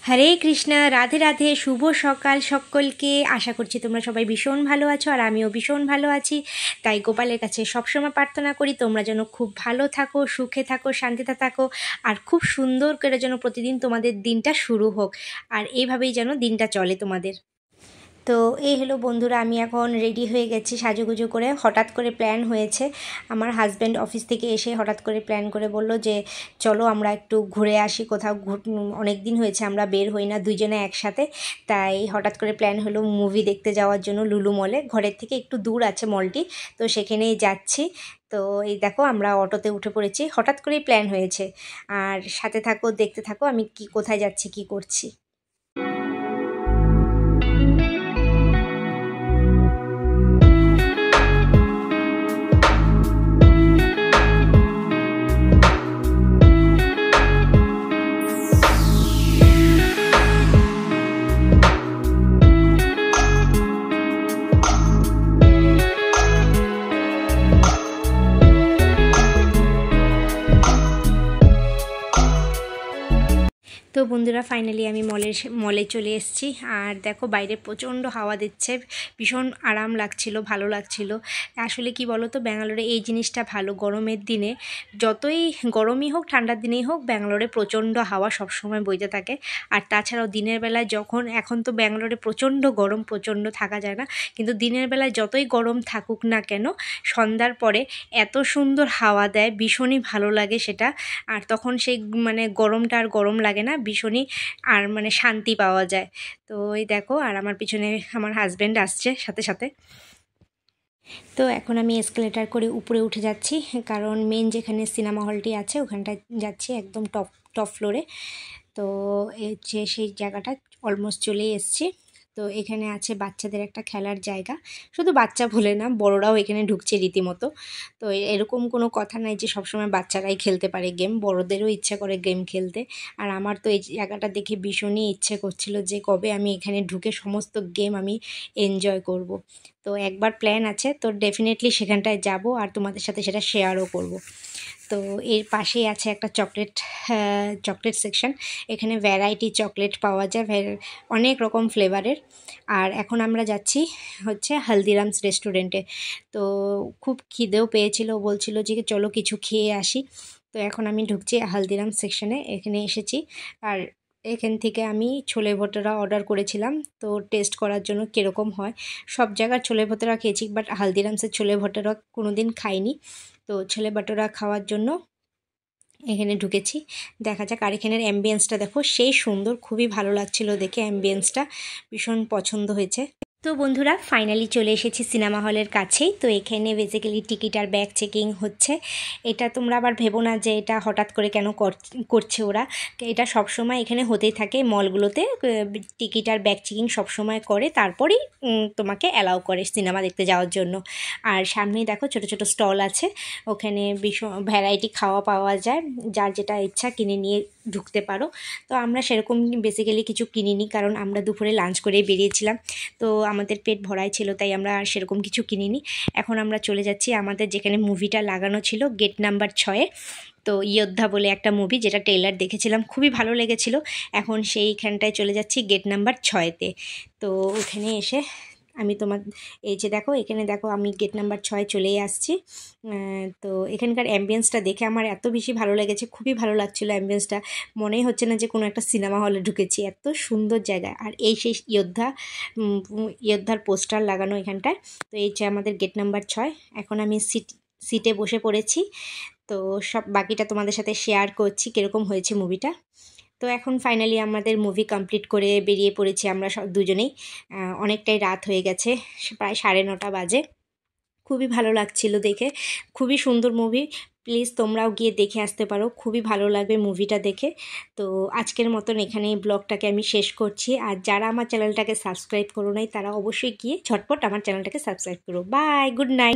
হরে কৃষ্ণ, রাধে রাধে, শুভ সকাল সকলকে। আশা করছি তোমরা সবাই ভীষণ ভালো আছো, আর আমিও ভীষণ ভালো আছি। তাই গোপালের কাছে সবসময় প্রার্থনা করি তোমরা যেন খুব ভালো থাকো, সুখে থাকো, শান্তিতে থাকো, আর খুব সুন্দর করে যেন প্রতিদিন তোমাদের দিনটা শুরু হোক, আর এইভাবেই যেন দিনটা চলে তোমাদের। তো এই হলো বন্ধুরা, আমি এখন রেডি হয়ে গেছি সাজুগুজু করে। হঠাৎ করে প্ল্যান হয়েছে, আমার হাজব্যান্ড অফিস থেকে এসে হঠাৎ করে প্ল্যান করে বলল যে চলো আমরা একটু ঘুরে আসি কোথাও। অনেক দিন হয়েছে আমরা বের হই না দুইজনে একসাথে, তাই হঠাৎ করে প্ল্যান হলো মুভি দেখতে যাওয়ার জন্য লুলু মলে। ঘরের থেকে একটু দূর আছে মলটি, তো সেখানেই যাচ্ছি। তো এই দেখো আমরা অটোতে উঠে পড়েছি, হঠাৎ করেই প্ল্যান হয়েছে। আর সাথে থাকো, দেখতে থাকো আমি কোথায় যাচ্ছি, কি করছি। তো বন্ধুরা ফাইনালি আমি মলে চলে এসেছি। আর দেখো বাইরে প্রচণ্ড হাওয়া দিচ্ছে, ভীষণ আরাম লাগছিল, ভালো লাগছিল। আসলে কি বলো তো, ব্যাঙ্গালোরে এই জিনিসটা ভালো, গরমের দিনে যতই গরমই হোক ঠান্ডার দিনেই হোক ব্যাঙ্গালোরে প্রচণ্ড হাওয়া সবসময় বইতে থাকে। আর তাছাড়াও দিনের বেলায় এখন তো ব্যাঙ্গালোরে প্রচণ্ড গরম, প্রচণ্ড থাকা যায় না, কিন্তু দিনের বেলায় যতই গরম থাকুক না কেন সন্ধ্যার পরে এত সুন্দর হাওয়া দেয়, ভীষণই ভালো লাগে সেটা। আর তখন সেই গরমটা আর গরম লাগে না, ভীষণই আর শান্তি পাওয়া যায়। তো এই দেখো, আর আমার পিছনে আমার হাজব্যান্ড আসছে সাথে সাথে। তো এখন আমি এসকেলেটার করে উপরে উঠে যাচ্ছি, কারণ মেন যেখানে সিনেমা হলটি আছে ওখানটায় যাচ্ছি, একদম টপ ফ্লোরে। তো এই যে সেই জায়গাটা অলমোস্ট চলেই এসেছি। তো এখানে আছে বাচ্চাদের একটা খেলার জায়গা, শুধু বাচ্চা বলে না বড়রাও এখানে ঢুকছে রীতিমতো। তো এরকম কোনো কথা নাই যে সবসময় বাচ্চারাই খেলতে পারে গেম, বড়দেরও ইচ্ছা করে গেম খেলতে। আর আমার তো এই জায়গাটা দেখে ভীষণই ইচ্ছে করছিল যে কবে আমি এখানে ঢুকে সমস্ত গেম আমি এনজয় করব। তো একবার প্ল্যান আছে, তো ডেফিনেটলি সেখানটায় যাব আর তোমাদের সাথে সেটা শেয়ারও করব। তো এর পাশেই আছে একটা চকলেট সেকশন, এখানে ভ্যারাইটি চকলেট পাওয়া যায়, অনেক রকম ফ্লেভারের। আর এখন আমরা যাচ্ছি হচ্ছে হলদিরামস রেস্টুরেন্টে। তো খুব খিদেও পেয়েছিল, বলছিল যে চলো কিছু খেয়ে আসি। তো এখন আমি ঢুকছি হলদিরামস সেকশনে, এখানে এসেছি। আর এখান থেকে আমি ছোলে ভটোরা অর্ডার করেছিলাম, তো টেস্ট করার জন্য কীরকম হয়। সব জায়গার ছোলে ভটোরা খেয়েছি, বাট হলদিরামসের ছোলে ভটোরা কোনো দিন খাইনি। তো ছোলে ভটোরা খাওয়ার জন্য এখানে ঢুকেছি, দেখা যাক। আর এখানের অ্যাম্বিয়েন্সটা দেখো, সেই সুন্দর, খুবই ভালো লাগছিল দেখে, অ্যাম্বিয়েন্সটা ভীষণ পছন্দ হয়েছে। তো বন্ধুরা ফাইনালি চলে এসেছি সিনেমা হলের কাছেই। তো এখানে বেসিক্যালি টিকিট আর ব্যাগ চেকিং হচ্ছে। এটা তোমরা আবার ভেবো না যে এটা হঠাৎ করে কেন করছে ওরা, এটা সবসময় এখানে হতেই থাকে মলগুলোতে, টিকিট আর ব্যাগ চেকিং সবসময় করে, তারপরেই তোমাকে অ্যালাউ করে সিনেমা দেখতে যাওয়ার জন্য। আর সামনেই দেখো ছোট ছোট স্টল আছে, ওখানে ভীষণ ভ্যারাইটি খাওয়া পাওয়া যায়, যার যেটা ইচ্ছা কিনে নিয়ে ঢুকতে পারো। তো আমরা সেরকম বেসিক্যালি কিছু কিনিনি, কারণ আমরা দুপুরে লাঞ্চ করেই বেরিয়েছিলাম, তো আমাদের পেট ভরাই ছিল, তাই আমরা আর সেরকম কিছু কিনিনি। এখন আমরা চলে যাচ্ছি আমাদের যেখানে মুভিটা লাগানো ছিল, গেট নাম্বার 6-এ। তো যোদ্ধা বলে একটা মুভি, যেটা ট্রেলার দেখেছিলাম, খুবই ভালো লেগেছিল। এখন সেইখানটায় চলে যাচ্ছি গেট নাম্বার 6-তে। তো ওখানে এসে আমি এই যে দেখো, এখানে দেখো আমি গেট নাম্বার 6 চলেই আসছি। তো এখানকার অ্যাম্বিয়েন্সটা দেখে আমার এত বেশি ভালো লেগেছে, খুবই ভালো লাগছিলো অ্যাম্বিয়েন্সটা, মনেই হচ্ছে না যে কোনো একটা সিনেমা হলে ঢুকেছি, এত সুন্দর জায়গা। আর এই সেই যোদ্ধার পোস্টার লাগানো এখানটায়। তো এই যে আমাদের গেট নাম্বার 6, এখন আমি সিটে বসে পড়েছি। তো সব বাকিটা তোমাদের সাথে শেয়ার করছি কীরকম হয়েছে মুভিটা। তো এখন ফাইনালি আমাদের মুভি কমপ্লিট করে বেরিয়ে পড়েছি আমরা দুজনেই। অনেকটাই রাত হয়ে গেছে, প্রায় 9:30 বাজে। খুবই ভালো লাগছিল দেখে, খুবই সুন্দর মুভি। প্লিজ তোমরাও গিয়ে দেখে আসতে পারো, খুবই ভালো লাগবে মুভিটা দেখে। তো আজকের মতন এখানেই ব্লগটাকে আমি শেষ করছি। আর যারা আমার চ্যানেলটাকে সাবস্ক্রাইব করো নাই তারা অবশ্যই গিয়ে ঝটপট আমার চ্যানেলটাকে সাবস্ক্রাইব করো। Bye, good night.